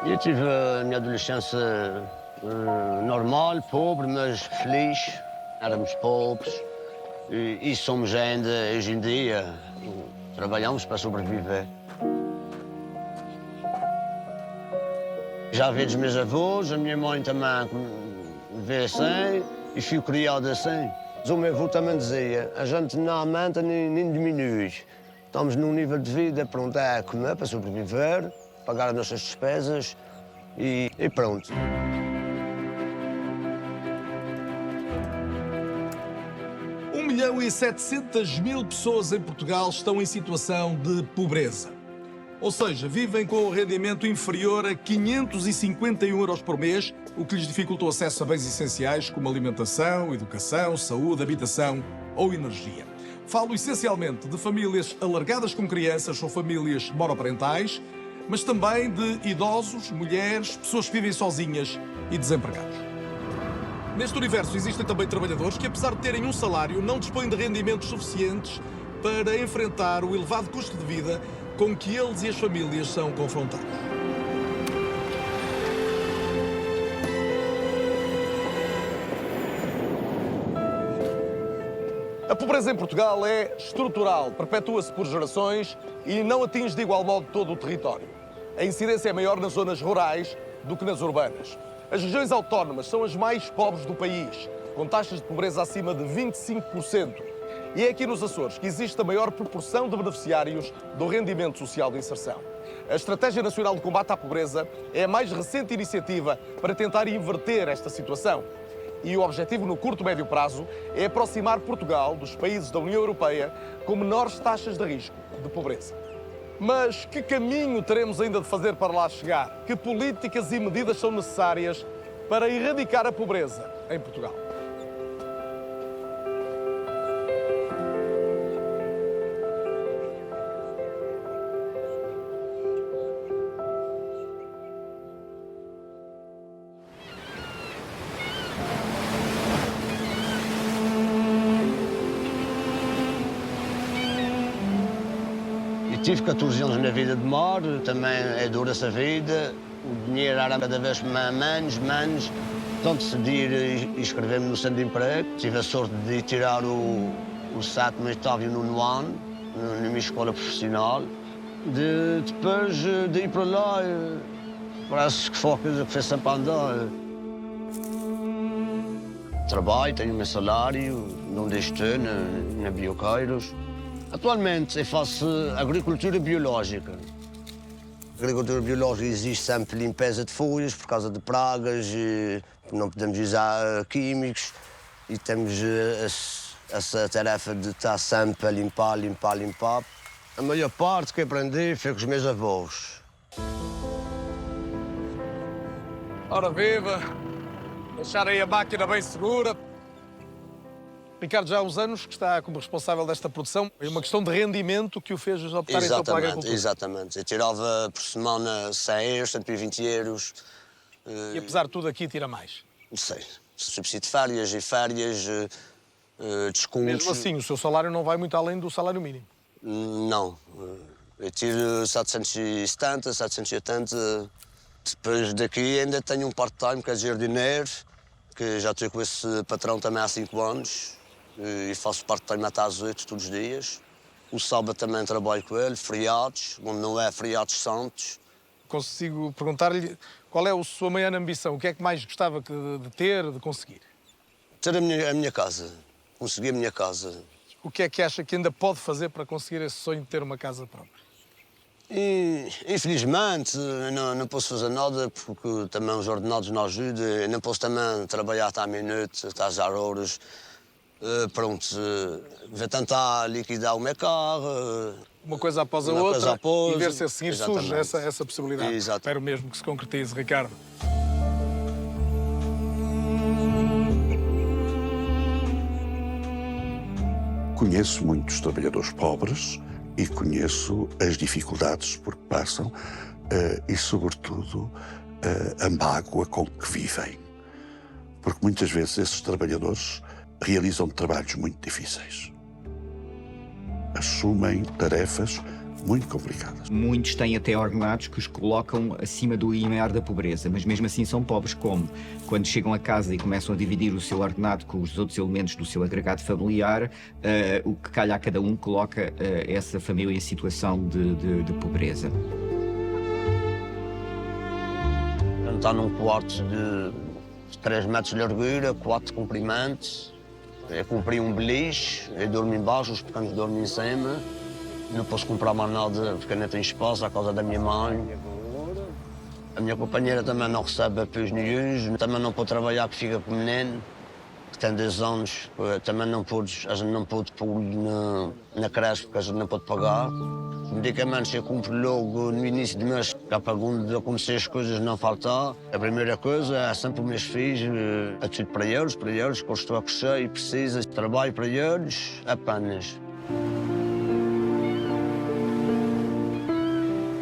Eu tive a minha adolescência normal, pobre, mas feliz. Éramos pobres e somos ainda hoje em dia. Trabalhamos para sobreviver. Já vi dos meus avós, a minha mãe também vê assim e fui criado assim. O meu avô também dizia, a gente não aumenta nem diminui. Estamos num nível de vida, pronto, é comer para sobreviver, pagar as nossas despesas e pronto. 1.700.000 pessoas em Portugal estão em situação de pobreza. Ou seja, vivem com o rendimento inferior a 551 euros por mês, o que lhes dificulta o acesso a bens essenciais como alimentação, educação, saúde, habitação ou energia. Falo essencialmente de famílias alargadas com crianças ou famílias monoparentais, mas também de idosos, mulheres, pessoas que vivem sozinhas e desempregados. Neste universo existem também trabalhadores que, apesar de terem um salário, não dispõem de rendimentos suficientes para enfrentar o elevado custo de vida com que eles e as famílias são confrontados. A pobreza em Portugal é estrutural, perpetua-se por gerações e não atinge de igual modo todo o território. A incidência é maior nas zonas rurais do que nas urbanas. As regiões autónomas são as mais pobres do país, com taxas de pobreza acima de 25%. E é aqui nos Açores que existe a maior proporção de beneficiários do rendimento social de inserção. A Estratégia Nacional de Combate à Pobreza é a mais recente iniciativa para tentar inverter esta situação. E o objetivo no curto e médio prazo é aproximar Portugal dos países da União Europeia com menores taxas de risco de pobreza. Mas que caminho teremos ainda de fazer para lá chegar? Que políticas e medidas são necessárias para erradicar a pobreza em Portugal? Tive 14 anos na vida de mar, também é dura essa vida. O dinheiro era cada vez menos. Então decidi inscrever-me no centro de emprego. Tive a sorte de tirar o 7º, 8º e o 9º ano na minha escola profissional. Depois de ir para lá, parece que foi a coisa que fez sempre andar. Trabalho, tenho o meu salário, não deixo de ter na Bioqueiros. Atualmente eu faço agricultura biológica. A agricultura biológica existe sempre limpeza de folhas por causa de pragas, não podemos usar químicos e temos essa tarefa de estar sempre a limpar. A maior parte que aprendi foi com os meus avós. Ora viva, deixar aí a máquina bem segura. Ricardo, já há uns anos que está como responsável desta produção. É uma questão de rendimento que o fez optar então pela agricultura. Exatamente. Eu tirava por semana 100 euros, 120 euros. E apesar de tudo aqui tira mais? Não sei. Subsídio de férias descontos. Mesmo assim, o seu salário não vai muito além do salário mínimo? Não. Eu tiro 770, 780. Depois daqui ainda tenho um part-time que é jardineiro, que já estou com esse patrão também há 5 anos. E faço part-time até às 8 todos os dias. O sábado também trabalho com ele, feriados, onde não é feriados santos. Consigo perguntar-lhe qual é a sua maior ambição? O que é que mais gostava de ter, de conseguir? Ter a minha casa, conseguir a minha casa. O que é que acha que ainda pode fazer para conseguir esse sonho de ter uma casa própria? E, infelizmente, não posso fazer nada porque também os ordenados não ajudam. Eu não posso também trabalhar até à meia-noite, até às 0 horas. Pronto, vou tentar liquidar o meu carro. Uma coisa após a outra e ver se a seguir surge essa possibilidade. Exato. Espero mesmo que se concretize, Ricardo. Conheço muitos trabalhadores pobres e conheço as dificuldades por que passam e, sobretudo, a mágoa com que vivem. Porque muitas vezes esses trabalhadores realizam trabalhos muito difíceis. Assumem tarefas muito complicadas. Muitos têm até ordenados que os colocam acima do limiar da pobreza, mas mesmo assim são pobres. Como? Quando chegam a casa e começam a dividir o seu ordenado com os outros elementos do seu agregado familiar, o que calha a cada um coloca essa família em situação de pobreza. Está num quarto de 3 metros de largura, 4 de comprimento. Eu comprei um beliche, eu durmo embaixo, os pequenos dormem em cima. Não posso comprar mais nada porque não tenho espaço, à causa da minha mãe. A minha companheira também não recebe apoios nenhuns, também não pode trabalhar porque fica com o menino, que tem 2 anos. Também não pôde, a gente não pôde pô-lo na creche porque a gente não pode pagar. Os medicamentos eu compro logo no início do mês, que é para quando acontecer as coisas não faltar. A primeira coisa é sempre os meus filhos, é tudo para eles, que eu estou a crescer e preciso de trabalho para eles, apenas.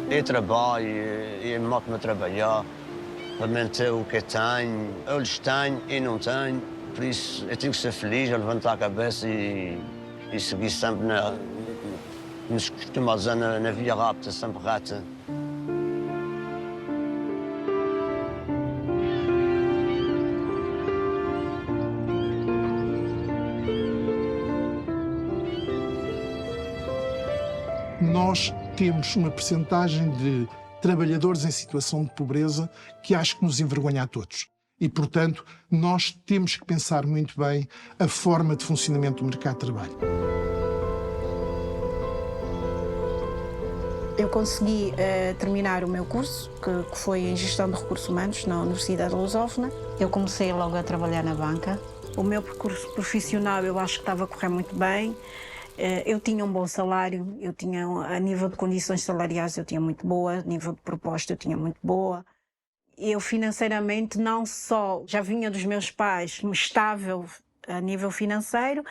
Eu trabalho, eu mato-me a trabalhar, para manter o que eu tenho. Eles têm e não têm, por isso eu tenho que ser feliz, levantar a cabeça e seguir sempre como se costuma dizer, na via rápida, sempre reta. Nós temos uma percentagem de trabalhadores em situação de pobreza que acho que nos envergonha a todos. E, portanto, nós temos que pensar muito bem a forma de funcionamento do mercado de trabalho. Eu consegui terminar o meu curso, que foi em Gestão de Recursos Humanos, na Universidade Lusófona. Eu comecei logo a trabalhar na banca. O meu percurso profissional eu acho que estava a correr muito bem. Eu tinha um bom salário, eu tinha, a nível de condições salariais eu tinha muito boa, a nível de proposta eu tinha muito boa. Eu financeiramente não só já vinha dos meus pais estável a nível financeiro,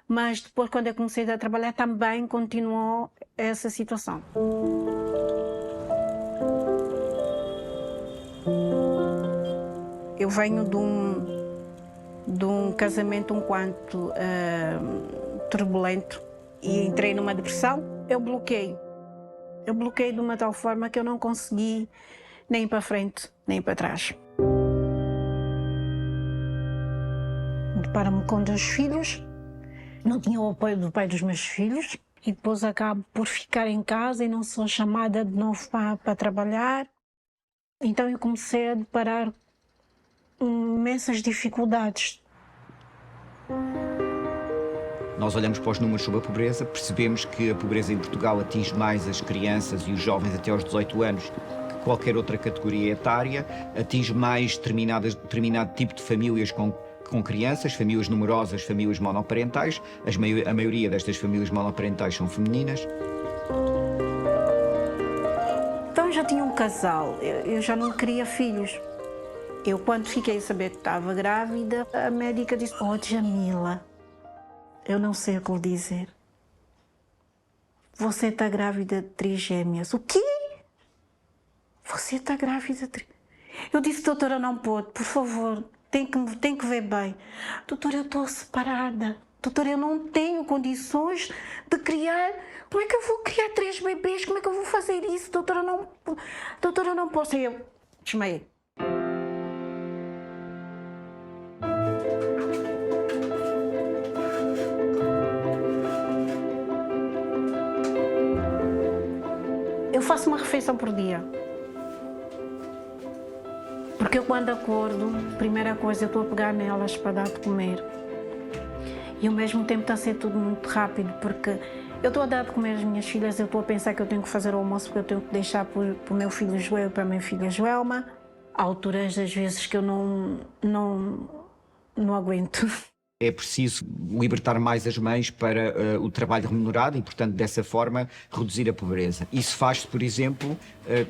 mas depois quando eu comecei a trabalhar também continuou essa situação. Eu venho de um casamento um quanto turbulento e entrei numa depressão. Eu bloqueei de uma tal forma que eu não consegui nem para frente, nem para trás. Deparo-me com 2 filhos, não tinha o apoio do pai dos meus filhos e depois acabo por ficar em casa e não sou chamada de novo para trabalhar. Então eu comecei a deparar imensas dificuldades. Nós olhamos para os números sobre a pobreza, percebemos que a pobreza em Portugal atinge mais as crianças e os jovens até aos 18 anos que qualquer outra categoria etária, atinge mais determinado tipo de famílias com crianças, famílias numerosas, famílias monoparentais. A maioria destas famílias monoparentais são femininas. Então eu já tinha um casal, eu já não queria filhos. Eu, quando fiquei a saber que estava grávida, a médica disse: "Oh, Jamila, eu não sei o que lhe dizer. Você está grávida de 3 gêmeas." "O quê? Você está grávida de..." Eu disse: "Doutora, não pode, por favor, tem que ver bem." "Doutora, eu estou separada. Doutora, eu não tenho condições de criar. Como é que eu vou criar 3 bebês? Como é que eu vou fazer isso? Doutora, eu não posso." E eu desmaiei. Eu faço uma refeição por dia. Porque eu, quando acordo, primeira coisa, eu estou a pegar nelas para dar de comer. E ao mesmo tempo está a ser tudo muito rápido, porque eu estou a dar de comer às minhas filhas, eu estou a pensar que eu tenho que fazer o almoço porque eu tenho que deixar para o meu filho Joel e para a minha filha Joelma. Há alturas, às vezes, que eu não aguento. É preciso libertar mais as mães para o trabalho remunerado e, portanto, dessa forma, reduzir a pobreza. Isso faz-se, por exemplo,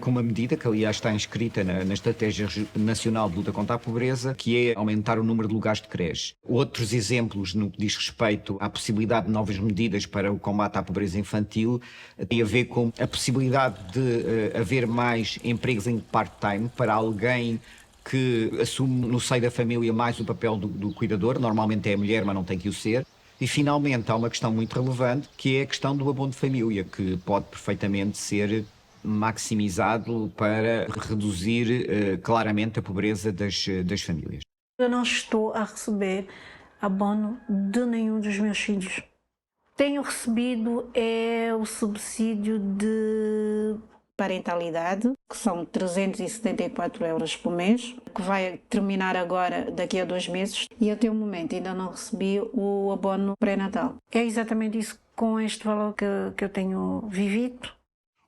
com uma medida que, aliás, está inscrita na Estratégia Nacional de Luta contra a Pobreza, que é aumentar o número de lugares de creche. Outros exemplos, no que diz respeito à possibilidade de novas medidas para o combate à pobreza infantil, tem a ver com a possibilidade de haver mais empregos em part-time para alguém que assume no seio da família mais o papel do cuidador, normalmente é a mulher, mas não tem que o ser, E, finalmente, há uma questão muito relevante, que é a questão do abono de família, que pode perfeitamente ser maximizado para reduzir claramente a pobreza das famílias. Eu não estou a receber abono de nenhum dos meus filhos. Tenho recebido o subsídio de parentalidade, que são 374 euros por mês, que vai terminar agora daqui a 2 meses, e até o momento ainda não recebi o abono pré-natal. É exatamente isso, com este valor que eu tenho vivido.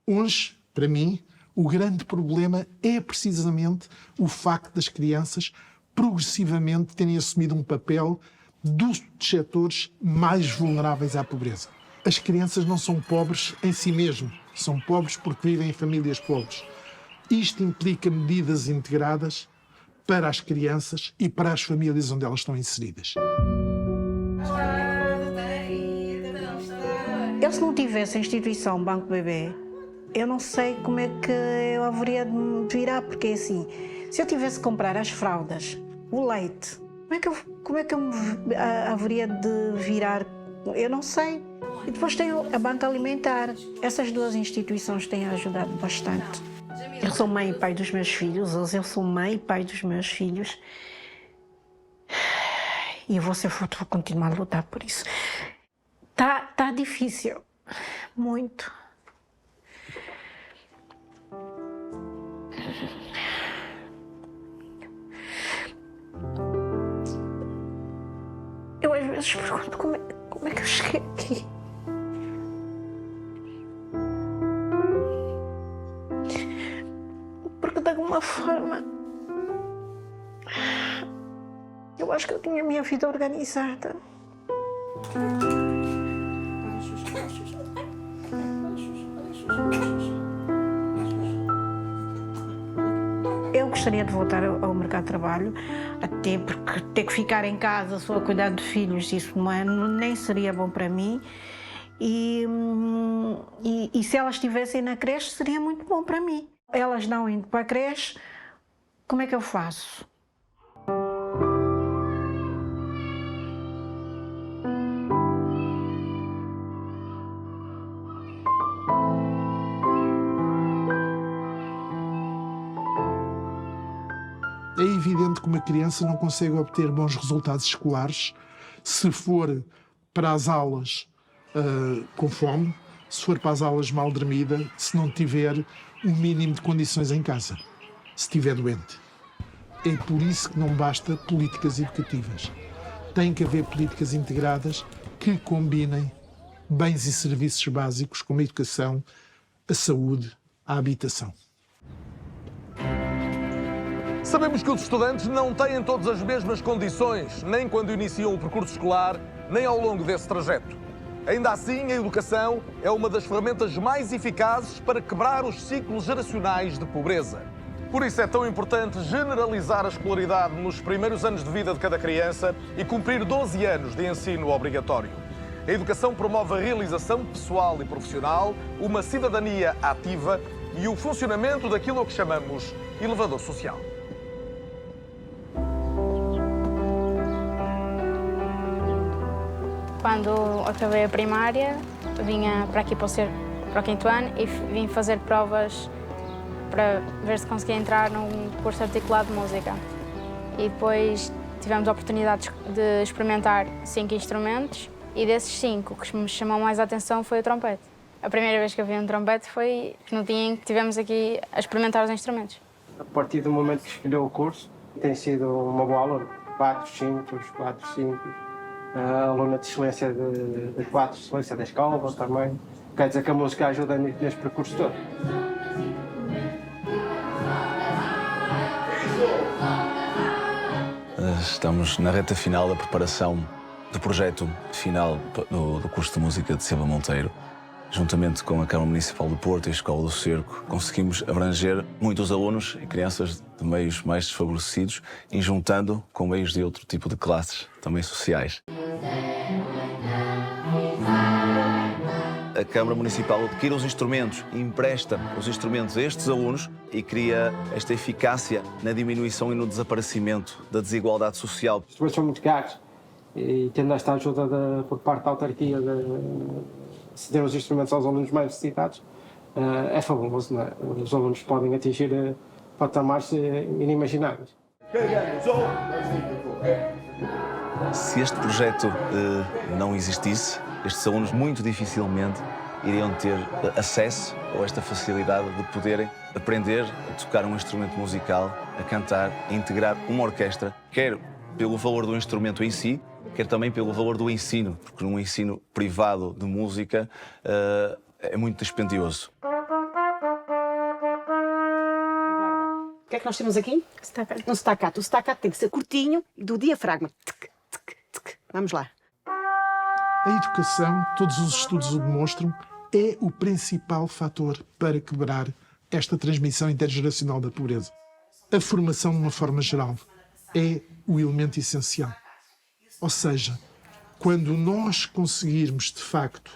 Hoje, para mim, o grande problema é precisamente o facto das crianças progressivamente terem assumido um papel dos setores mais vulneráveis à pobreza. As crianças não são pobres em si mesmo, são pobres porque vivem em famílias pobres. Isto implica medidas integradas para as crianças e para as famílias onde elas estão inseridas. Eu, se não tivesse a instituição Banco Bebê, eu não sei como é que eu haveria de me virar, porque é assim, se eu tivesse que comprar as fraldas, o leite, como é que eu me haveria de virar? Eu não sei. E depois tenho a banca alimentar. Essas 2 instituições têm ajudado bastante. Eu sou mãe e pai dos meus filhos, hoje eu sou mãe e pai dos meus filhos. E eu vou continuar a lutar por isso. Tá difícil, muito. Eu às vezes pergunto como é que eu cheguei aqui. Porque de alguma forma eu acho que eu tinha a minha vida organizada. Eu gostaria de voltar ao mercado de trabalho, até porque ter que ficar em casa só a cuidar de filhos, isso nem seria bom para mim. E se elas estivessem na creche, seria muito bom para mim. Elas não indo para a creche, como é que eu faço? É evidente que uma criança não consegue obter bons resultados escolares se for para as aulas com fome, se for para as aulas mal dormida, se não tiver um mínimo de condições em casa, se estiver doente. É por isso que não basta políticas educativas. Tem que haver políticas integradas que combinem bens e serviços básicos como a educação, a saúde, a habitação. Sabemos que os estudantes não têm todas as mesmas condições, nem quando iniciam o percurso escolar, nem ao longo desse trajeto. Ainda assim, a educação é uma das ferramentas mais eficazes para quebrar os ciclos geracionais de pobreza. Por isso é tão importante generalizar a escolaridade nos primeiros anos de vida de cada criança e cumprir 12 anos de ensino obrigatório. A educação promove a realização pessoal e profissional, uma cidadania ativa e o funcionamento daquilo a que chamamos elevador social. Quando acabei a primária, vinha para aqui para o 5º ano e vim fazer provas para ver se conseguia entrar num curso articulado de música. E depois tivemos a oportunidade de experimentar 5 instrumentos e desses 5, o que me chamou mais a atenção foi o trompete. A primeira vez que eu vi um trompete foi no dia em que estivemos aqui a experimentar os instrumentos. A partir do momento que escolheu o curso, tem sido uma boa aluna. 4 5. Aluna de excelência de 4, excelência da escola também. Quer dizer que a música ajuda neste percurso todo. Estamos na reta final da preparação do projeto final do curso de música de Silva Monteiro. Juntamente com a Câmara Municipal do Porto e a Escola do Cerco, conseguimos abranger muitos alunos e crianças de meios mais desfavorecidos e juntando com meios de outro tipo de classes, também sociais. A Câmara Municipal adquire os instrumentos e empresta os instrumentos a estes alunos e cria esta eficácia na diminuição e no desaparecimento da desigualdade social. Os instrumentos são muito caros e tendo esta ajuda por parte da autarquia de ceder os instrumentos aos alunos mais necessitados, é fabuloso, não é? Os alunos podem atingir patamares inimagináveis. Se este projeto não existisse, estes alunos muito dificilmente iriam ter acesso a esta facilidade de poderem aprender a tocar um instrumento musical, a cantar, a integrar uma orquestra, quer pelo valor do instrumento em si, quer também pelo valor do ensino, porque num ensino privado de música é muito dispendioso. O que é que nós temos aqui? Staccato. Um staccato. O staccato tem que ser curtinho e do diafragma. Tic, tic, tic. Vamos lá. A educação, todos os estudos o demonstram, é o principal fator para quebrar esta transmissão intergeracional da pobreza. A formação, de uma forma geral, é o elemento essencial. Ou seja, quando nós conseguirmos, de facto,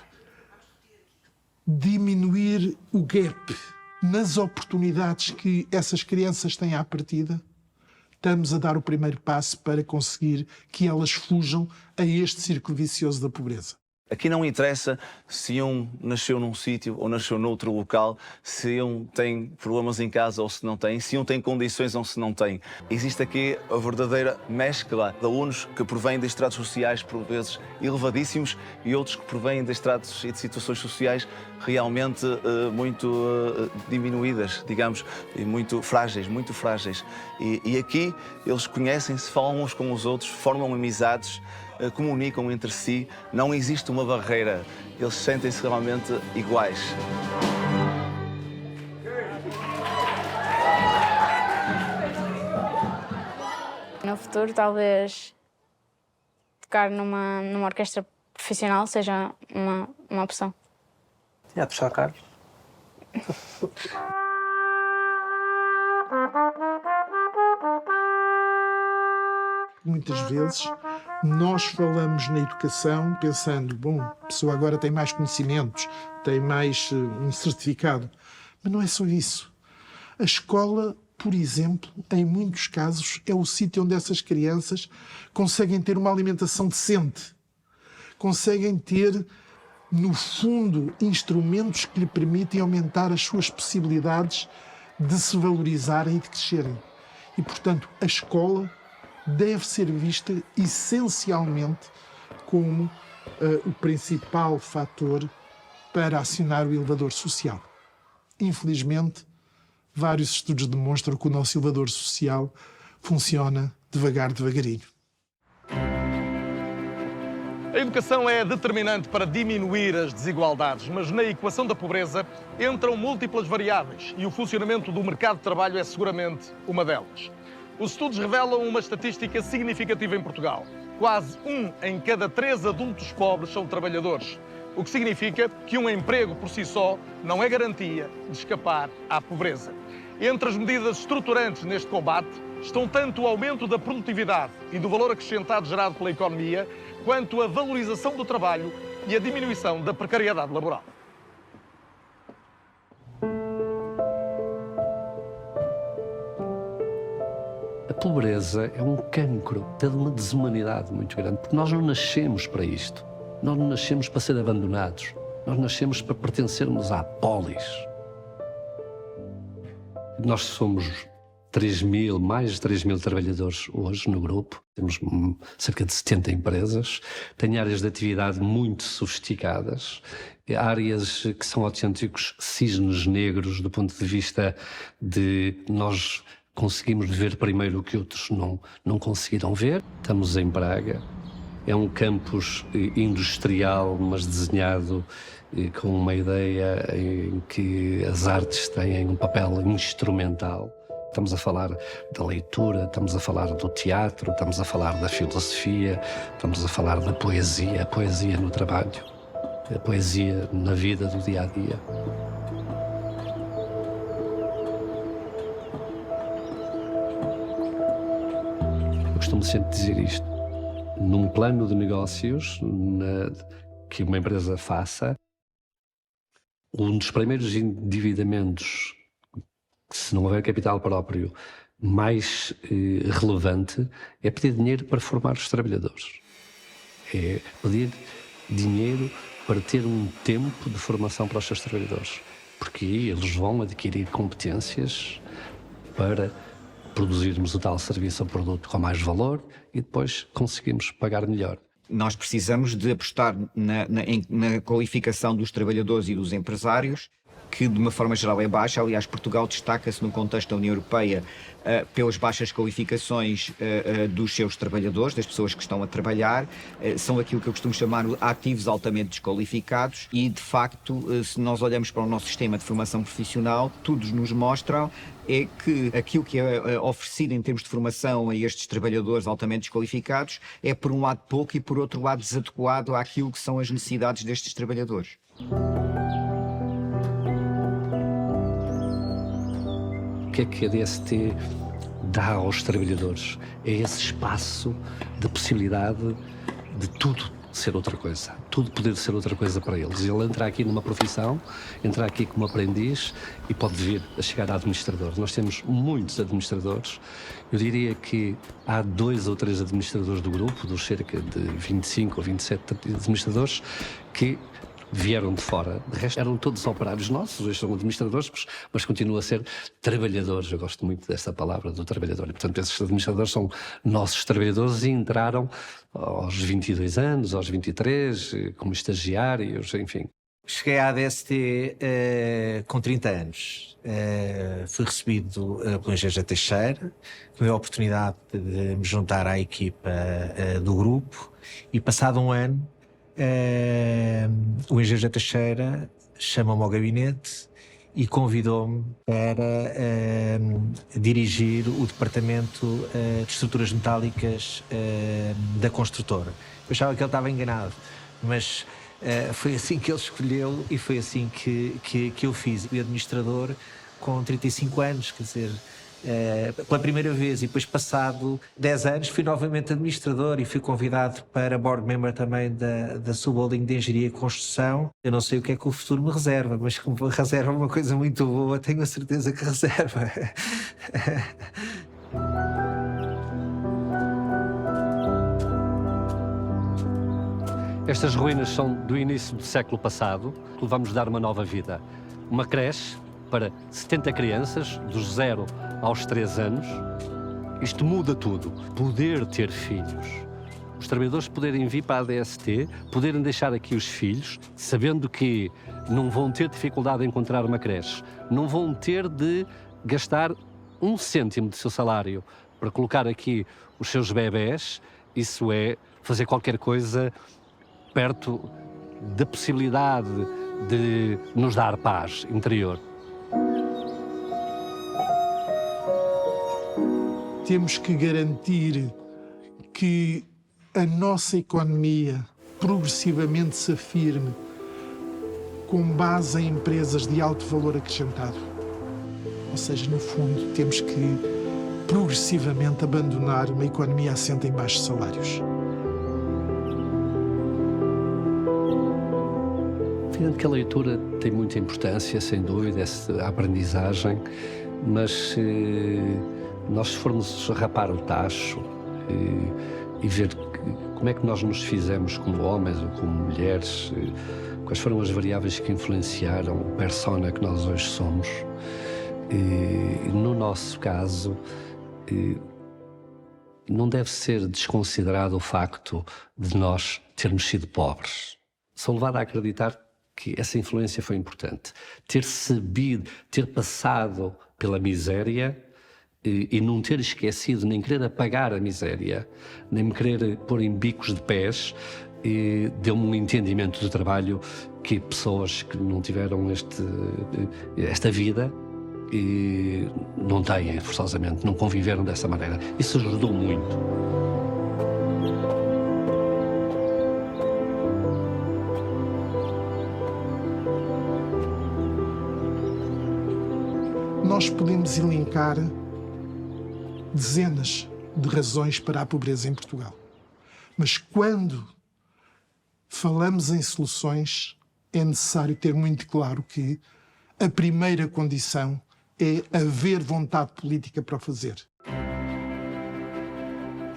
diminuir o gap nas oportunidades que essas crianças têm à partida, estamos a dar o primeiro passo para conseguir que elas fujam a este círculo vicioso da pobreza. Aqui não interessa se um nasceu num sítio ou nasceu noutro local, se um tem problemas em casa ou se não tem, se um tem condições ou se não tem. Existe aqui a verdadeira mescla de alunos que provêm de estratos sociais, por vezes, elevadíssimos e outros que provêm de estratos e de situações sociais realmente muito diminuídas, digamos, e muito frágeis, muito frágeis. E aqui eles conhecem-se, falam uns com os outros, formam amizades, comunicam entre si, não existe uma barreira, eles sentem-se realmente iguais. No futuro, talvez tocar numa orquestra profissional seja uma opção. É puxar carros. Muitas vezes nós falamos na educação pensando, bom, a pessoa agora tem mais conhecimentos, tem mais um certificado. Mas não é só isso. A escola, por exemplo, em muitos casos, é o sítio onde essas crianças conseguem ter uma alimentação decente. Conseguem ter, no fundo, instrumentos que lhe permitem aumentar as suas possibilidades de se valorizarem e de crescerem. E, portanto, a escola deve ser vista essencialmente como o principal fator para acionar o elevador social. Infelizmente, vários estudos demonstram que o nosso elevador social funciona devagarinho. A educação é determinante para diminuir as desigualdades, mas na equação da pobreza entram múltiplas variáveis e o funcionamento do mercado de trabalho é seguramente uma delas. Os estudos revelam uma estatística significativa em Portugal. Quase 1 em cada 3 adultos pobres são trabalhadores, o que significa que um emprego por si só não é garantia de escapar à pobreza. Entre as medidas estruturantes neste combate estão tanto o aumento da produtividade e do valor acrescentado gerado pela economia, quanto a valorização do trabalho e a diminuição da precariedade laboral. A pobreza é um cancro, tem uma desumanidade muito grande, porque nós não nascemos para isto. Nós não nascemos para ser abandonados. Nós nascemos para pertencermos à polis. Nós somos mais de 3.000 trabalhadores hoje no grupo. Temos cerca de 70 empresas. Tem áreas de atividade muito sofisticadas. Áreas que são autênticos cisnes negros do ponto de vista de nós conseguimos ver primeiro o que outros não conseguiram ver. Estamos em Braga. É um campus industrial, mas desenhado com uma ideia em que as artes têm um papel instrumental. Estamos a falar da leitura, estamos a falar do teatro, estamos a falar da filosofia, estamos a falar da poesia, a poesia no trabalho, a poesia na vida do dia-a-dia. Eu costumo sempre dizer isto. Num plano de negócios que uma empresa faça, um dos primeiros endividamentos, se não houver capital próprio, mais relevante, é pedir dinheiro para formar os trabalhadores. é pedir dinheiro para ter um tempo de formação para os seus trabalhadores, porque aí eles vão adquirir competências para produzirmos o tal serviço ou produto com mais valor e depois conseguimos pagar melhor. Nós precisamos de apostar na qualificação dos trabalhadores e dos empresários, que de uma forma geral é baixa. Aliás, Portugal destaca-se no contexto da União Europeia pelas baixas qualificações dos seus trabalhadores, das pessoas que estão a trabalhar. São aquilo que eu costumo chamar ativos altamente desqualificados e, de facto, se nós olhamos para o nosso sistema de formação profissional, todos nos mostram é que aquilo que é oferecido em termos de formação a estes trabalhadores altamente desqualificados é, por um lado, pouco e, por outro lado, desadequado àquilo que são as necessidades destes trabalhadores. O que a DST dá aos trabalhadores? É esse espaço de possibilidade de tudo ser outra coisa, tudo poder ser outra coisa para eles. Ele entra aqui numa profissão, entra aqui como aprendiz e pode vir a chegar a administrador. Nós temos muitos administradores. Eu diria que há 2 ou 3 administradores do grupo, dos cerca de 25 ou 27 administradores, que vieram de fora. De resto, eram todos operários nossos, hoje são administradores, mas continuam a ser trabalhadores. Eu gosto muito dessa palavra, do trabalhador. E, portanto, esses administradores são nossos trabalhadores e entraram aos 22 anos, aos 23, como estagiários, enfim. Cheguei à ADST com 30 anos. Fui recebido pelo Engenheiro Teixeira, que me deu a oportunidade de me juntar à equipa do grupo, e passado um ano, o Engenheiro Teixeira chamou-me ao gabinete e convidou-me para dirigir o departamento de estruturas metálicas da construtora. Eu achava que ele estava enganado, mas foi assim que ele escolheu e foi assim que eu fiz. Fui administrador com 35 anos, quer dizer, pela primeira vez, e depois passado 10 anos fui novamente administrador e fui convidado para board member também da Subholding de Engenharia e Construção. Eu não sei o que é que o futuro me reserva, mas como reserva uma coisa muito boa, tenho a certeza que reserva. Estas ruínas são do início do século passado, que vamos dar uma nova vida. Uma creche para 70 crianças, dos 0 aos 3 anos. Isto muda tudo. Poder ter filhos. Os trabalhadores poderem vir para a ADST, poderem deixar aqui os filhos, sabendo que não vão ter dificuldade em encontrar uma creche, não vão ter de gastar 1 cêntimo do seu salário para colocar aqui os seus bebés. Isso é fazer qualquer coisa perto da possibilidade de nos dar paz interior. Temos que garantir que a nossa economia progressivamente se afirme com base em empresas de alto valor acrescentado. Ou seja, no fundo, temos que progressivamente abandonar uma economia assente em baixos salários. Evidente que a leitura tem muita importância, sem dúvida, a aprendizagem, mas nós se formos rapar o tacho e ver como é que nós nos fizemos como homens ou como mulheres, quais foram as variáveis que influenciaram a persona que nós hoje somos, no nosso caso, não deve ser desconsiderado o facto de nós termos sido pobres. Sou levado a acreditar que essa influência foi importante. Ter sabido, ter passado pela miséria e não ter esquecido, nem querer apagar a miséria, nem me querer pôr em bicos de pés, deu-me um entendimento do trabalho que pessoas que não tiveram esta vida não têm, forçosamente, não conviveram dessa maneira. Isso ajudou muito. Nós podemos elencar dezenas de razões para a pobreza em Portugal. Mas quando falamos em soluções, é necessário ter muito claro que a primeira condição é haver vontade política para o fazer.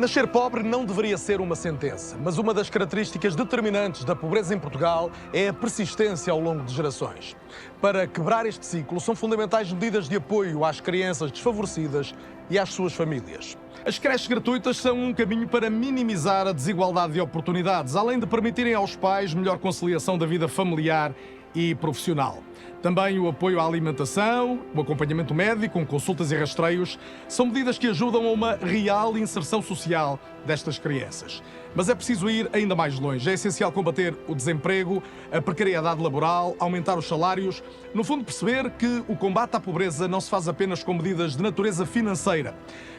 Nascer pobre não deveria ser uma sentença, mas uma das características determinantes da pobreza em Portugal é a persistência ao longo de gerações. Para quebrar este ciclo, são fundamentais medidas de apoio às crianças desfavorecidas e às suas famílias. As creches gratuitas são um caminho para minimizar a desigualdade de oportunidades, além de permitirem aos pais melhor conciliação da vida familiar e profissional. Também o apoio à alimentação, o acompanhamento médico com consultas e rastreios são medidas que ajudam a uma real inserção social destas crianças. Mas é preciso ir ainda mais longe. É essencial combater o desemprego, a precariedade laboral, aumentar os salários. No fundo, perceber que o combate à pobreza não se faz apenas com medidas de natureza financeira,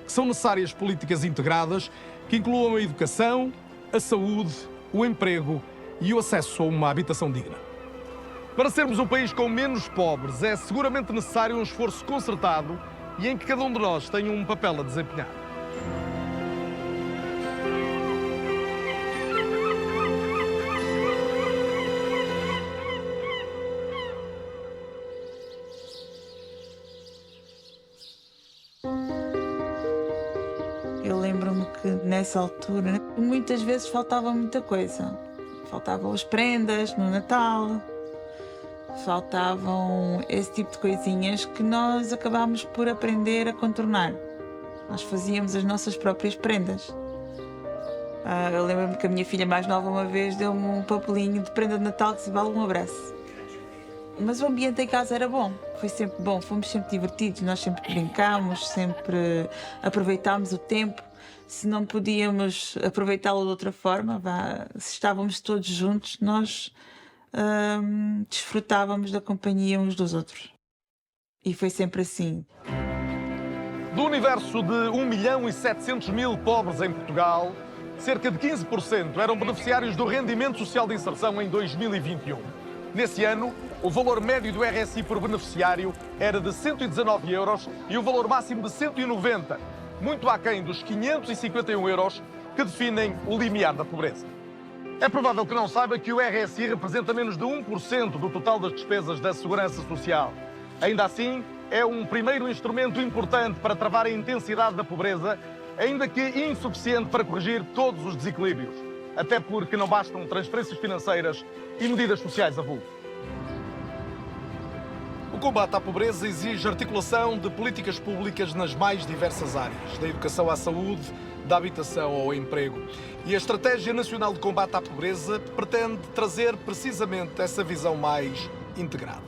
que são necessárias políticas integradas que incluam a educação, a saúde, o emprego e o acesso a uma habitação digna. Para sermos um país com menos pobres, é seguramente necessário um esforço concertado e em que cada um de nós tem um papel a desempenhar. Eu lembro-me que nessa altura muitas vezes faltava muita coisa. Faltavam as prendas no Natal. Faltavam esse tipo de coisinhas que nós acabámos por aprender a contornar. Nós fazíamos as nossas próprias prendas. Eu lembro-me que a minha filha mais nova uma vez deu-me um papelinho de prenda de Natal que dizia vale um abraço. Mas o ambiente em casa era bom, foi sempre bom, fomos sempre divertidos, nós sempre brincámos, sempre aproveitámos o tempo. Se não podíamos aproveitá-lo de outra forma, se estávamos todos juntos, nós desfrutávamos da companhia uns dos outros. E foi sempre assim. Do universo de 1.700.000 pobres em Portugal, cerca de 15% eram beneficiários do Rendimento Social de Inserção em 2021. Nesse ano, o valor médio do RSI por beneficiário era de 119 euros e o valor máximo de 190, muito aquém dos 551 euros que definem o limiar da pobreza. É provável que não saiba que o RSI representa menos de 1% do total das despesas da Segurança Social. Ainda assim, é um primeiro instrumento importante para travar a intensidade da pobreza, ainda que insuficiente para corrigir todos os desequilíbrios, até porque não bastam transferências financeiras e medidas sociais a vulgo. O combate à pobreza exige articulação de políticas públicas nas mais diversas áreas, da educação à saúde, da habitação ao emprego. E a Estratégia Nacional de Combate à Pobreza pretende trazer precisamente essa visão mais integrada.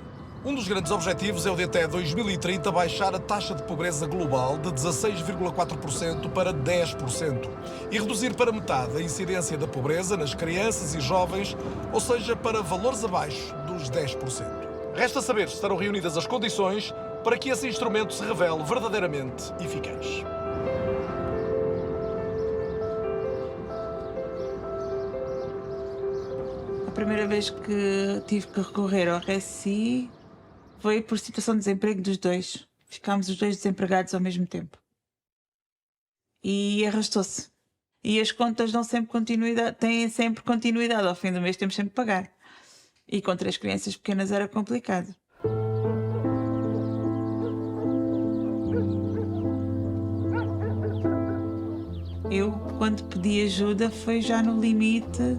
Um dos grandes objetivos é o de até 2030 baixar a taxa de pobreza global de 16,4% para 10% e reduzir para metade a incidência da pobreza nas crianças e jovens, ou seja, para valores abaixo dos 10%. Resta saber se estarão reunidas as condições para que esse instrumento se revele verdadeiramente eficaz. A primeira vez que tive que recorrer ao RSI foi por situação de desemprego dos dois. Ficámos os dois desempregados ao mesmo tempo. E arrastou-se. E as contas dão sempre continuidade, têm sempre continuidade. Ao fim do mês temos sempre que pagar. E com 3 crianças pequenas era complicado. Eu, quando pedi ajuda, foi já no limite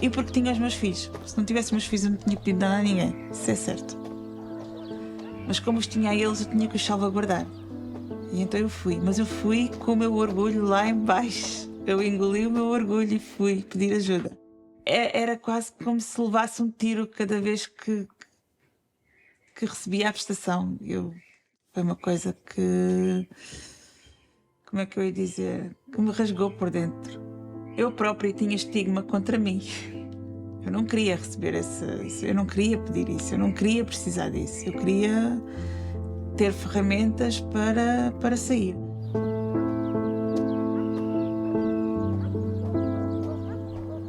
e porque tinha os meus filhos. Se não tivesse meus filhos, eu não tinha pedido nada a ninguém. Isso é certo. Mas como os tinha a eles, eu tinha que os salvaguardar. E então eu fui. Mas eu fui com o meu orgulho lá em baixo. Eu engoli o meu orgulho e fui pedir ajuda. Era quase como se levasse um tiro cada vez que recebia a prestação. Foi uma coisa que... Como é que eu ia dizer? Que me rasgou por dentro. Eu própria tinha estigma contra mim. Eu não queria receber eu não queria pedir isso, eu não queria precisar disso. Eu queria ter ferramentas para sair.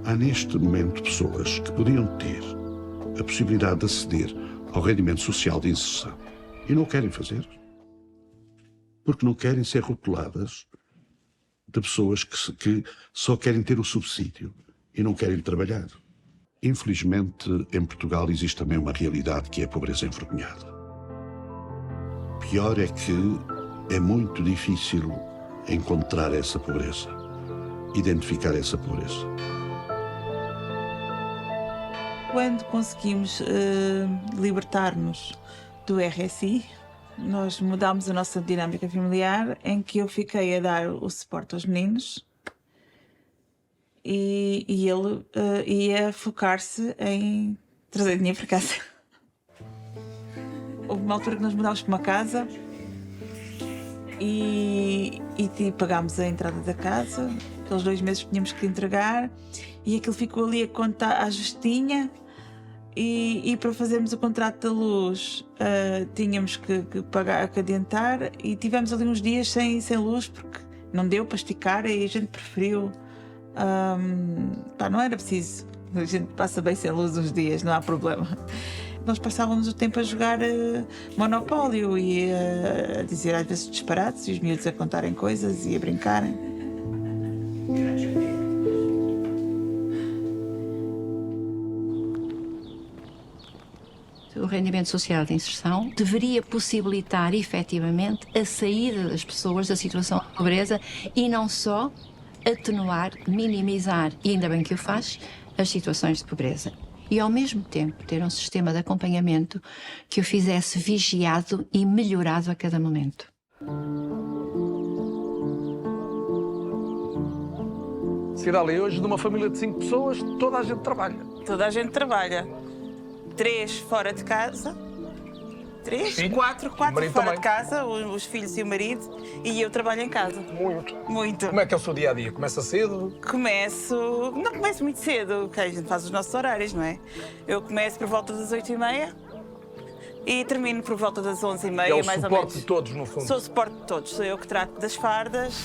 Há neste momento pessoas que podiam ter a possibilidade de aceder ao rendimento social de inserção e não querem fazer. Porque não querem ser rotuladas de pessoas que só querem ter o subsídio e não querem trabalhar. Infelizmente, em Portugal existe também uma realidade que é a pobreza envergonhada. Pior é que é muito difícil encontrar essa pobreza. identificar essa pobreza. Quando conseguimos libertar-nos do RSI, nós mudámos a nossa dinâmica familiar, em que eu fiquei a dar o suporte aos meninos e ele ia focar-se em trazer dinheiro para casa. Houve uma altura que nós mudámos para uma casa e pagámos a entrada da casa, aqueles 2 meses que tínhamos que entregar, e aquilo ficou ali a conta à justinha. E para fazermos o contrato da luz tínhamos que pagar, que adiantar, e tivemos ali uns dias sem luz porque não deu para esticar e a gente preferiu. Não era preciso, a gente passa bem sem luz uns dias, não há problema. Nós passávamos o tempo a jogar Monopólio e a dizer às vezes disparates, e os miúdos a contarem coisas e a brincarem. O rendimento social de inserção deveria possibilitar efetivamente a saída das pessoas da situação de pobreza e não só atenuar, minimizar, e ainda bem que o faz, as situações de pobreza. E ao mesmo tempo ter um sistema de acompanhamento que o fizesse vigiado e melhorado a cada momento. Cidália, hoje numa família de 5 pessoas, toda a gente trabalha. Toda a gente trabalha. 3 fora de casa. 3? 4 fora de casa, os filhos e o marido, e eu trabalho em casa. Muito. Como é que é o seu dia-a-dia? Começa cedo? Não começo muito cedo, porque a gente faz os nossos horários, não é? Eu começo por volta das 8h30 e termino por volta das 11h30, mais ou menos. É o suporte de todos, no fundo? Sou o suporte de todos, sou eu que trato das fardas.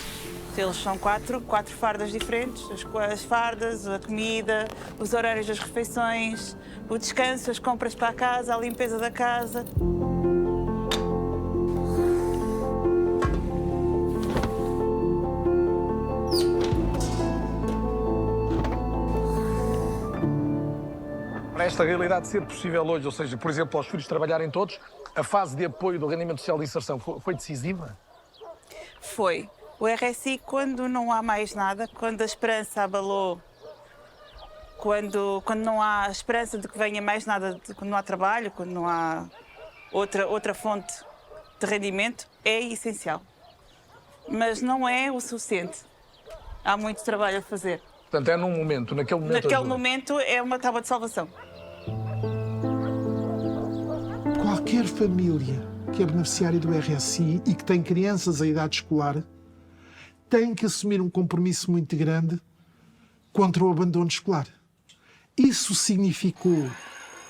Eles são 4 fardas diferentes, as fardas, a comida, os horários das refeições, o descanso, as compras para a casa, a limpeza da casa. Para esta realidade ser possível hoje, ou seja, por exemplo, aos filhos trabalharem todos, a fase de apoio do rendimento social de inserção foi decisiva? Foi. O RSI, quando não há mais nada, quando a esperança abalou, quando não há esperança de que venha mais nada, quando não há trabalho, quando não há outra fonte de rendimento, é essencial. Mas não é o suficiente. Há muito trabalho a fazer. Portanto, é naquele momento. Naquele momento é uma tábua de salvação. Qualquer família que é beneficiária do RSI e que tem crianças em idade escolar tem que assumir um compromisso muito grande contra o abandono escolar. Isso significou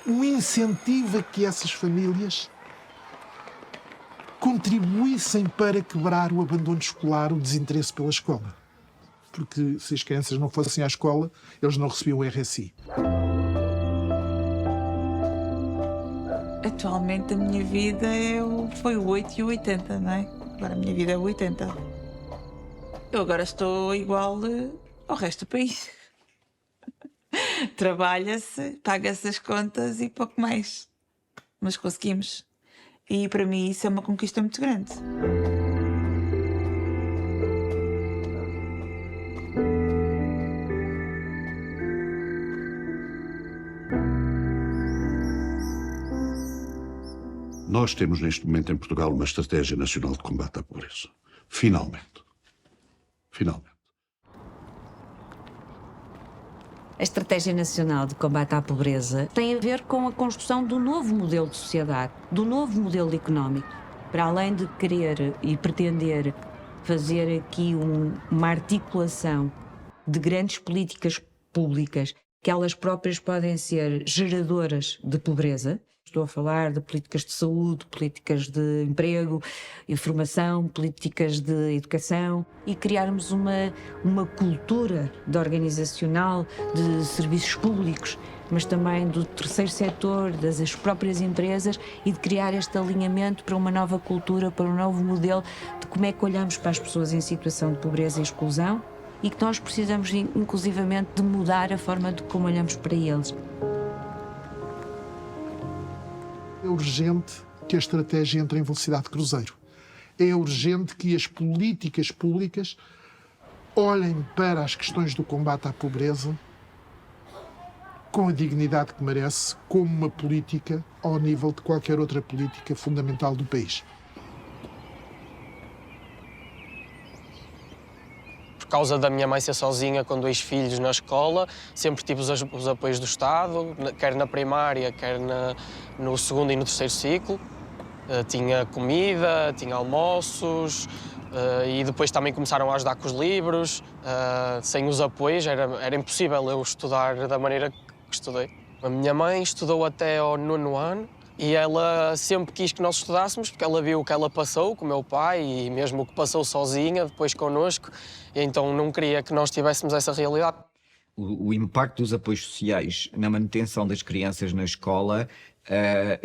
um incentivo a que essas famílias contribuíssem para quebrar o abandono escolar, o desinteresse pela escola. Porque se as crianças não fossem à escola, eles não recebiam o RSI. Atualmente a minha vida foi o 8 e o 80, não é? Agora a minha vida é o 80. Eu agora estou igual ao resto do país. Trabalha-se, paga-se as contas e pouco mais. Mas conseguimos. E para mim isso é uma conquista muito grande. Nós temos neste momento em Portugal uma estratégia nacional de combate à pobreza. Finalmente. A Estratégia Nacional de Combate à Pobreza tem a ver com a construção do novo modelo de sociedade, do novo modelo económico. Para além de querer e pretender fazer aqui uma articulação de grandes políticas públicas, que elas próprias podem ser geradoras de pobreza. Estou a falar de políticas de saúde, políticas de emprego, informação, políticas de educação e criarmos uma cultura de organizacional de serviços públicos, mas também do terceiro setor, das próprias empresas e de criar este alinhamento para uma nova cultura, para um novo modelo de como é que olhamos para as pessoas em situação de pobreza e exclusão e que nós precisamos inclusivamente de mudar a forma de como olhamos para eles. É urgente que a estratégia entre em velocidade de cruzeiro. É urgente que as políticas públicas olhem para as questões do combate à pobreza com a dignidade que merece, como uma política ao nível de qualquer outra política fundamental do país. Por causa da minha mãe ser sozinha com 2 filhos na escola, sempre tive os apoios do Estado, quer na primária, quer no segundo e no terceiro ciclo. Tinha comida, tinha almoços e depois também começaram a ajudar com os livros. Sem os apoios era impossível eu estudar da maneira que estudei. A minha mãe estudou até ao 9º ano e ela sempre quis que nós estudássemos porque ela viu o que ela passou com o meu pai e mesmo o que passou sozinha depois connosco, e então não queria que nós tivéssemos essa realidade. O impacto dos apoios sociais na manutenção das crianças na escola é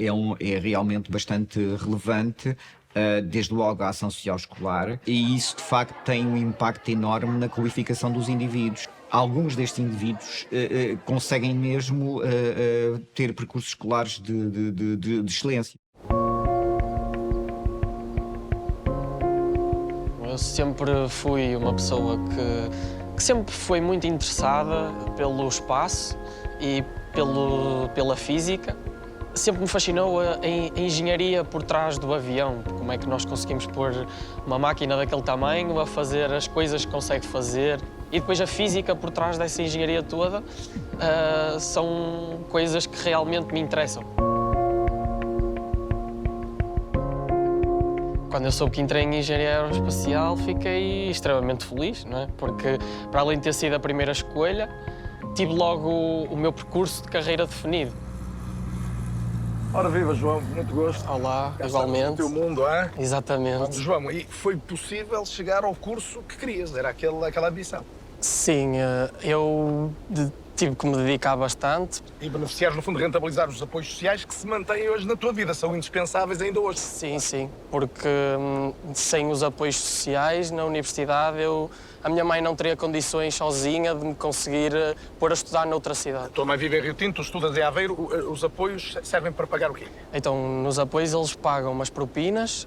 realmente bastante relevante, desde logo a ação social escolar, e isso de facto tem um impacto enorme na qualificação dos indivíduos. Alguns destes indivíduos conseguem mesmo ter percursos escolares de excelência. Eu sempre fui uma pessoa que sempre foi muito interessada pelo espaço e pela física. Sempre me fascinou a engenharia por trás do avião. Como é que nós conseguimos pôr uma máquina daquele tamanho a fazer as coisas que consegue fazer. E depois a física por trás dessa engenharia toda são coisas que realmente me interessam. Quando eu soube que entrei em engenharia aeroespacial, fiquei extremamente feliz, não é? Porque, para além de ter sido a primeira escolha, tive logo o meu percurso de carreira definido. Ora viva, João, muito gosto. Olá, igualmente. O teu mundo, é? Exatamente. João, e foi possível chegar ao curso que querias? Era aquela ambição? Sim, eu tive que me dedicar bastante. E beneficiar, no fundo, rentabilizar os apoios sociais que se mantêm hoje na tua vida, são indispensáveis ainda hoje. Sim, sim, porque sem os apoios sociais na universidade a minha mãe não teria condições sozinha de me conseguir pôr a estudar noutra cidade. A tua mãe vive em Rio Tinto, tu estudas em Aveiro, os apoios servem para pagar o quê? Então, nos apoios eles pagam umas propinas,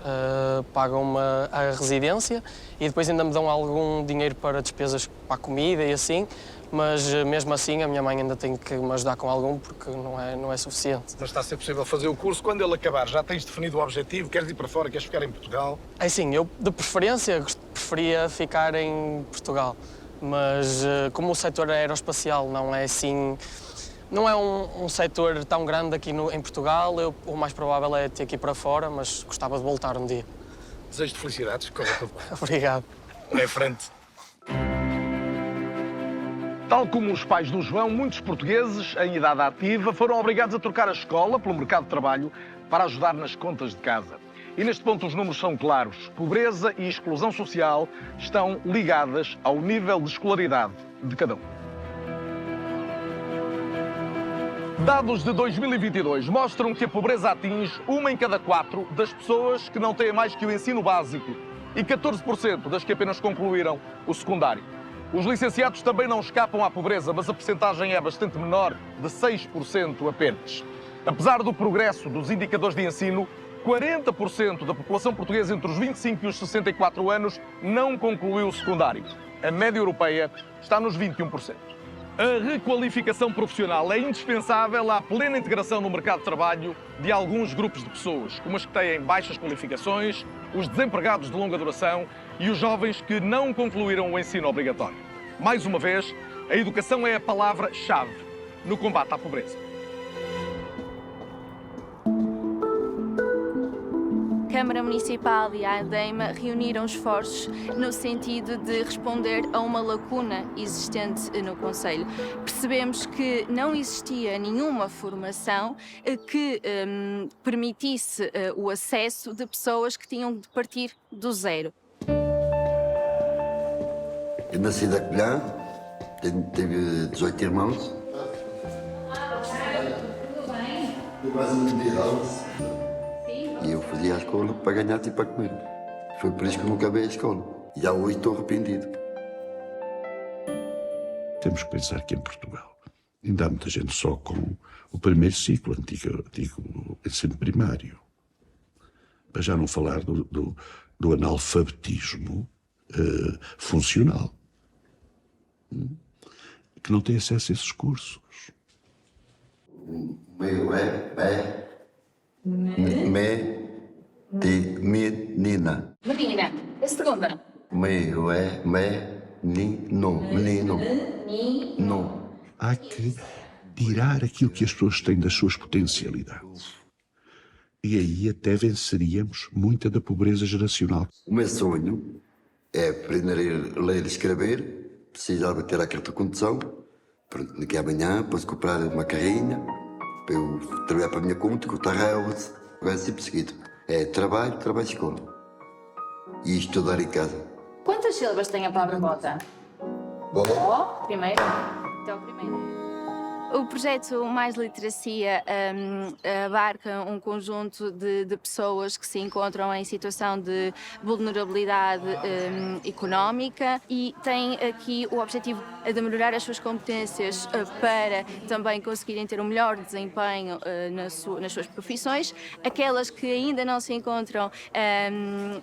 pagam a residência e depois ainda me dão algum dinheiro para despesas para a comida e assim, mas mesmo assim a minha mãe ainda tem que me ajudar com algum porque não é suficiente. Mas está a ser possível fazer o curso quando ele acabar? Já tens definido o objetivo? Queres ir para fora? Queres ficar em Portugal? É sim, eu de preferência preferia ficar em Portugal, mas como o setor aeroespacial não é assim, não é um setor tão grande aqui em Portugal, o mais provável é ter que ir para fora, mas gostava de voltar um dia. Desejo-te felicidades, corra tudo bem. Obrigado. É frente. Tal como os pais do João, muitos portugueses em idade ativa foram obrigados a trocar a escola pelo mercado de trabalho para ajudar nas contas de casa. E neste ponto os números são claros. Pobreza e exclusão social estão ligadas ao nível de escolaridade de cada um. Dados de 2022 mostram que a pobreza atinge 1 em cada 4 das pessoas que não têm mais que o ensino básico e 14% das que apenas concluíram o secundário. Os licenciados também não escapam à pobreza, mas a percentagem é bastante menor, de 6% apenas. Apesar do progresso dos indicadores de ensino, 40% da população portuguesa entre os 25 e os 64 anos não concluiu o secundário. A média europeia está nos 21%. A requalificação profissional é indispensável à plena integração no mercado de trabalho de alguns grupos de pessoas, como as que têm baixas qualificações, os desempregados de longa duração e os jovens que não concluíram o ensino obrigatório. Mais uma vez, a educação é a palavra-chave no combate à pobreza. A Câmara Municipal e a ADEIMA reuniram esforços no sentido de responder a uma lacuna existente no Concelho. Percebemos que não existia nenhuma formação que permitisse o acesso de pessoas que tinham de partir do zero. Eu nasci da Colhã, tenho 18 irmãos. Tudo bem? E eu fazia a escola para ganhar e para comer. Foi por isso que eu não acabei a escola. E já hoje estou arrependido. Temos que pensar que em Portugal ainda há muita gente só com o primeiro ciclo, antigo ensino primário. Para já não falar do analfabetismo funcional. que não têm acesso a esses cursos. Menina. Menina, a segunda. Menino. Há que tirar aquilo que as pessoas têm das suas potencialidades. E aí até venceríamos muita da pobreza geracional. O meu sonho é aprender a ler e escrever, precisava ter a carta de condução. Pronto, daqui a amanhã posso comprar uma carrinha para eu trabalhar para a minha conta, cortar relvas. Vai ser perseguido. É trabalho, escola. E estudar em casa. Quantas sílabas tem a palavra bota? Bom. Primeiro. Então, primeiro. O projeto Mais Literacia abarca um conjunto de pessoas que se encontram em situação de vulnerabilidade económica e tem aqui o objetivo de melhorar as suas competências para também conseguirem ter um melhor desempenho nas suas profissões. Aquelas que ainda não se encontram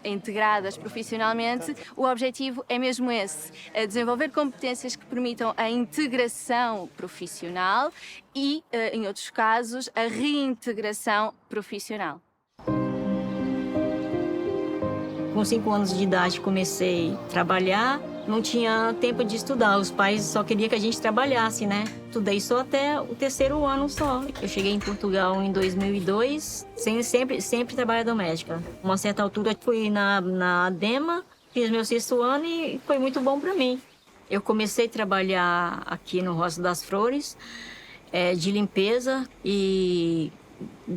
integradas profissionalmente, o objetivo é mesmo esse, desenvolver competências que permitam a integração profissional e, em outros casos, a reintegração profissional. Com 5 anos de idade comecei a trabalhar, não tinha tempo de estudar, os pais só queriam que a gente trabalhasse, né? Estudei só até o 3º ano só. Eu cheguei em Portugal em 2002, sempre trabalho doméstica. Uma certa altura fui na ADEMA, fiz meu 6º ano e foi muito bom para mim. Eu comecei a trabalhar aqui no Roça das Flores, de limpeza, e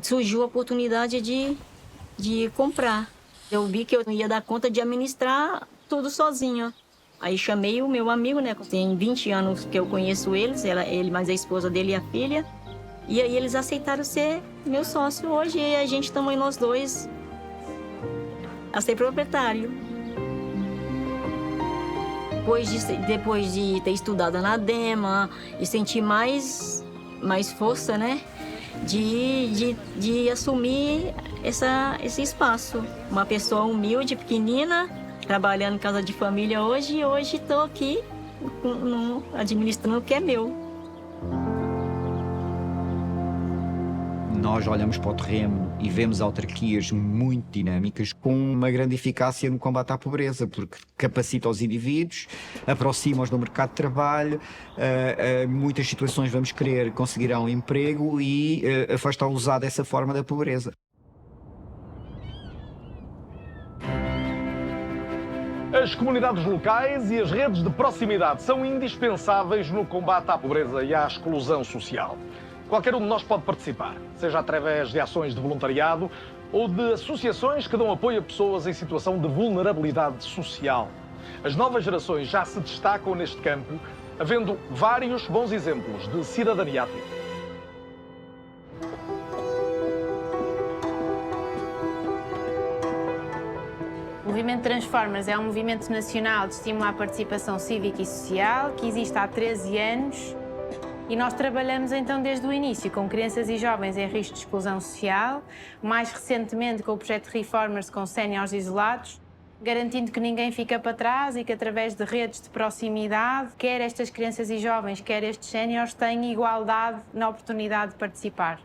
surgiu a oportunidade de comprar. Eu vi que eu não ia dar conta de administrar tudo sozinha. Aí chamei o meu amigo, né? Tem 20 anos que eu conheço eles, ele mais a esposa dele e a filha. E aí eles aceitaram ser meu sócio hoje e a gente estamos nós dois a ser proprietário. Depois de ter estudado na ADEMA e sentir mais força, né? De assumir esse espaço. Uma pessoa humilde, pequenina, trabalhando em casa de família hoje, e hoje estou aqui administrando o que é meu. Nós olhamos para o terreno e vemos autarquias muito dinâmicas com uma grande eficácia no combate à pobreza, porque capacita os indivíduos, aproxima-os do mercado de trabalho, muitas situações vamos querer conseguir um emprego e afasta-os dessa forma da pobreza. As comunidades locais e as redes de proximidade são indispensáveis no combate à pobreza e à exclusão social. Qualquer um de nós pode participar, seja através de ações de voluntariado ou de associações que dão apoio a pessoas em situação de vulnerabilidade social. As novas gerações já se destacam neste campo, havendo vários bons exemplos de cidadania ativa. O Movimento Transformers é um movimento nacional de estímulo à participação cívica e social que existe há 13 anos. E nós trabalhamos então desde o início com crianças e jovens em risco de exclusão social, mais recentemente com o projeto Reformers com séniores isolados, garantindo que ninguém fica para trás e que através de redes de proximidade, quer estas crianças e jovens, quer estes séniores, têm igualdade na oportunidade de participar.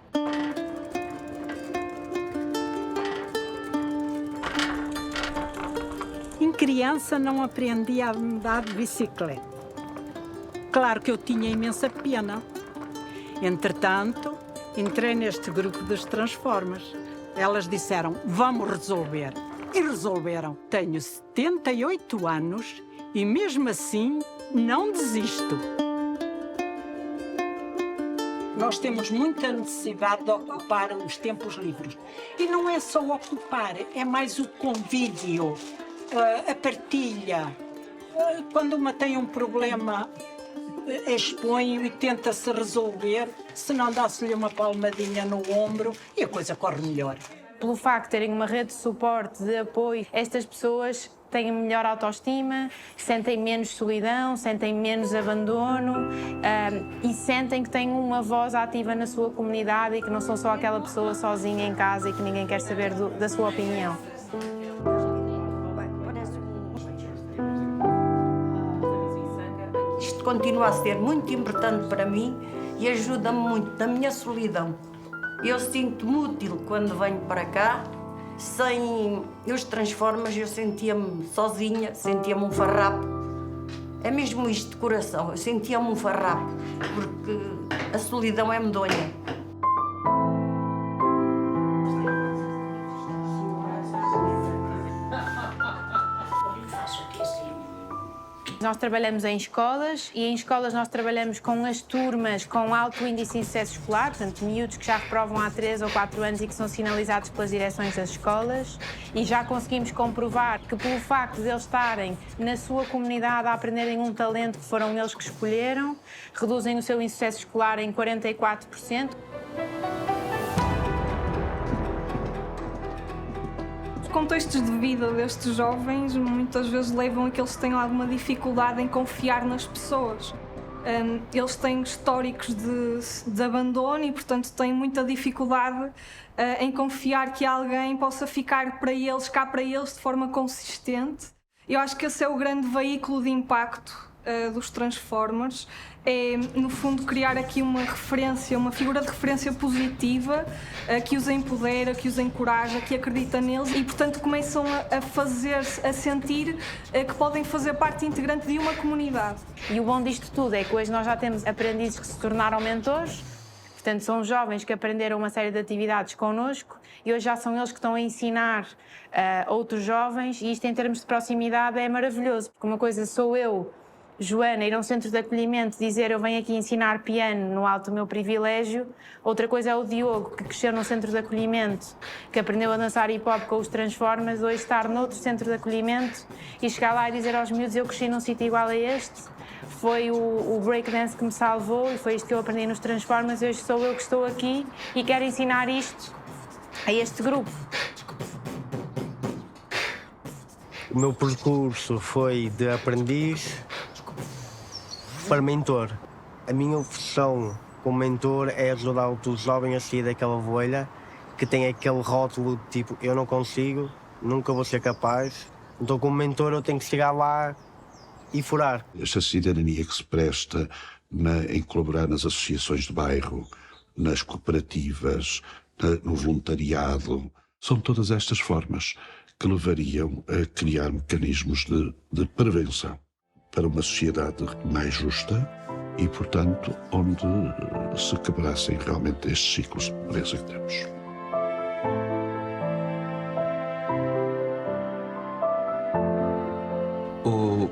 Em criança não aprendi a andar de bicicleta. Claro que eu tinha imensa pena. Entretanto, entrei neste grupo dos Transformers. Elas disseram, vamos resolver. E resolveram. Tenho 78 anos e mesmo assim não desisto. Nós temos muita necessidade de ocupar os tempos livres. E não é só ocupar, é mais o convívio, a partilha. Quando uma tem um problema, expõe e tenta-se resolver, se não dá-se-lhe uma palmadinha no ombro e a coisa corre melhor. Pelo facto de terem uma rede de suporte, de apoio, estas pessoas têm melhor autoestima, sentem menos solidão, sentem menos abandono e sentem que têm uma voz ativa na sua comunidade e que não são só aquela pessoa sozinha em casa e que ninguém quer saber da sua opinião. Isto continua a ser muito importante para mim e ajuda-me muito na minha solidão. Eu sinto-me útil quando venho para cá. Sem os Transformers eu sentia-me sozinha, sentia-me um farrapo. É mesmo isto de coração, eu sentia-me um farrapo, porque a solidão é medonha. Nós trabalhamos em escolas e em escolas nós trabalhamos com as turmas com alto índice de sucesso escolar, portanto, miúdos que já reprovam há 3 ou 4 anos e que são sinalizados pelas direções das escolas, e já conseguimos comprovar que pelo facto de eles estarem na sua comunidade a aprenderem um talento que foram eles que escolheram, reduzem o seu insucesso escolar em 44%. Os contextos de vida destes jovens muitas vezes levam a que eles tenham alguma dificuldade em confiar nas pessoas. Eles têm históricos de abandono e, portanto, têm muita dificuldade em confiar que alguém possa ficar para eles, cá para eles, de forma consistente. Eu acho que esse é o grande veículo de impacto dos Transformers, é, no fundo, criar aqui uma referência, uma figura de referência positiva, que os empodera, que os encoraja, que acredita neles e, portanto, começam a sentir que podem fazer parte integrante de uma comunidade. E o bom disto tudo é que hoje nós já temos aprendizes que se tornaram mentores, portanto, são jovens que aprenderam uma série de atividades connosco e hoje já são eles que estão a ensinar outros jovens, e isto, em termos de proximidade, é maravilhoso, porque uma coisa sou eu, Joana, ir a um centro de acolhimento, dizer eu venho aqui ensinar piano no alto do meu privilégio. Outra coisa é o Diogo, que cresceu num centro de acolhimento, que aprendeu a dançar hip-hop com os Transformers, hoje estar noutro centro de acolhimento e chegar lá e dizer aos miúdos eu cresci num sítio igual a este. Foi o breakdance que me salvou e foi isto que eu aprendi nos Transformers. Hoje sou eu que estou aqui e quero ensinar isto a este grupo. O meu percurso foi de aprendiz para mentor. A minha função como mentor é ajudar o jovem a sair daquela bolha que tem aquele rótulo de tipo, eu não consigo, nunca vou ser capaz. Então, como mentor, eu tenho que chegar lá e furar. Esta cidadania que se presta em colaborar nas associações de bairro, nas cooperativas, no voluntariado, são todas estas formas que levariam a criar mecanismos de prevenção para uma sociedade mais justa e, portanto, onde se quebrassem realmente estes ciclos de pobreza que temos.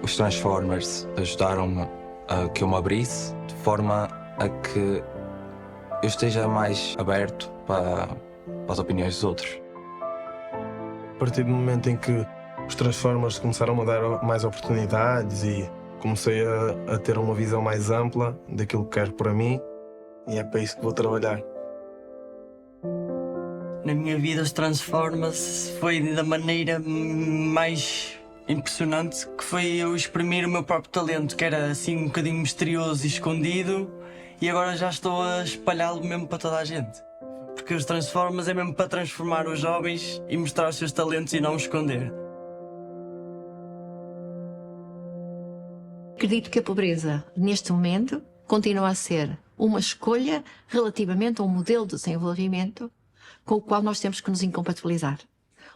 Os Transformers ajudaram-me a que eu me abrisse, de forma a que eu esteja mais aberto para as opiniões dos outros. A partir do momento em que os Transformers começaram a dar mais oportunidades e comecei a ter uma visão mais ampla daquilo que quero para mim, e é para isso que vou trabalhar. Na minha vida, os Transformers foi da maneira mais impressionante, que foi eu exprimir o meu próprio talento, que era assim um bocadinho misterioso e escondido, e agora já estou a espalhá-lo mesmo para toda a gente. Porque os Transformers é mesmo para transformar os jovens e mostrar os seus talentos e não os esconder. Acredito que a pobreza, neste momento, continua a ser uma escolha relativamente a um modelo de desenvolvimento com o qual nós temos que nos incompatibilizar.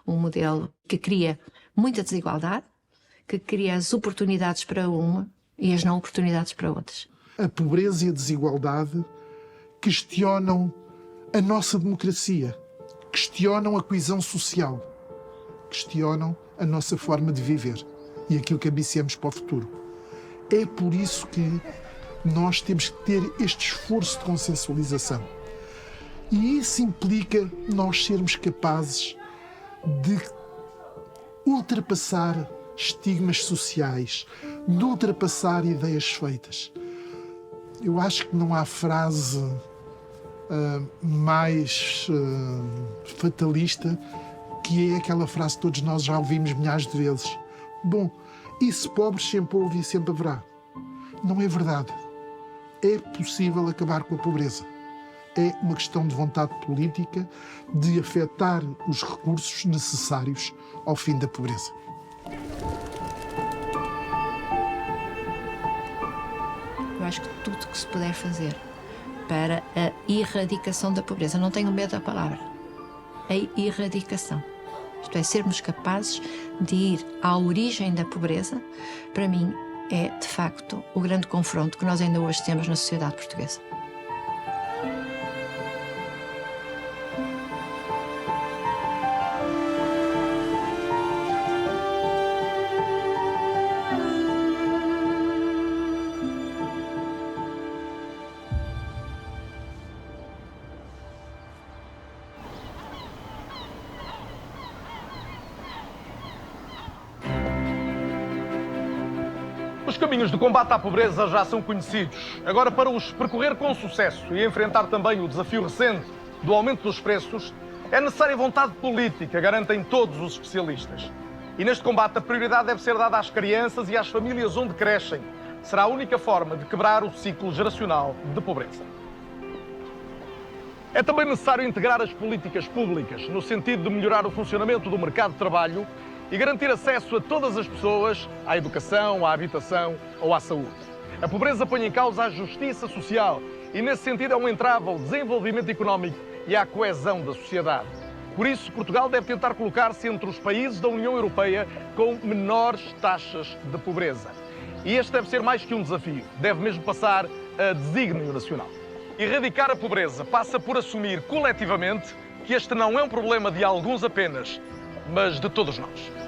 Um modelo que cria muita desigualdade, que cria as oportunidades para uma e as não oportunidades para outras. A pobreza e a desigualdade questionam a nossa democracia, questionam a coesão social, questionam a nossa forma de viver e aquilo que ambiciamos para o futuro. É por isso que nós temos que ter este esforço de consensualização. E isso implica nós sermos capazes de ultrapassar estigmas sociais, de ultrapassar ideias feitas. Eu acho que não há frase mais fatalista, que é aquela frase que todos nós já ouvimos milhares de vezes. Bom, e se pobres sempre houve e sempre haverá? Não é verdade. É possível acabar com a pobreza. É uma questão de vontade política de afetar os recursos necessários ao fim da pobreza. acho que tudo que se puder fazer para a erradicação da pobreza, não tenho medo da palavra, a erradicação. Isto é, sermos capazes de ir à origem da pobreza, para mim é, de facto, o grande confronto que nós ainda hoje temos na sociedade portuguesa. Os caminhos de combate à pobreza já são conhecidos. Agora, para os percorrer com sucesso e enfrentar também o desafio recente do aumento dos preços, é necessária vontade política, garantem todos os especialistas. E neste combate a prioridade deve ser dada às crianças e às famílias onde crescem. Será a única forma de quebrar o ciclo geracional de pobreza. É também necessário integrar as políticas públicas, no sentido de melhorar o funcionamento do mercado de trabalho e garantir acesso a todas as pessoas à educação, à habitação ou à saúde. A pobreza põe em causa a justiça social e, nesse sentido, é um entrave ao desenvolvimento económico e à coesão da sociedade. Por isso, Portugal deve tentar colocar-se entre os países da União Europeia com menores taxas de pobreza. E este deve ser mais que um desafio, deve mesmo passar a desígnio nacional. Erradicar a pobreza passa por assumir coletivamente que este não é um problema de alguns apenas, mas de todos nós.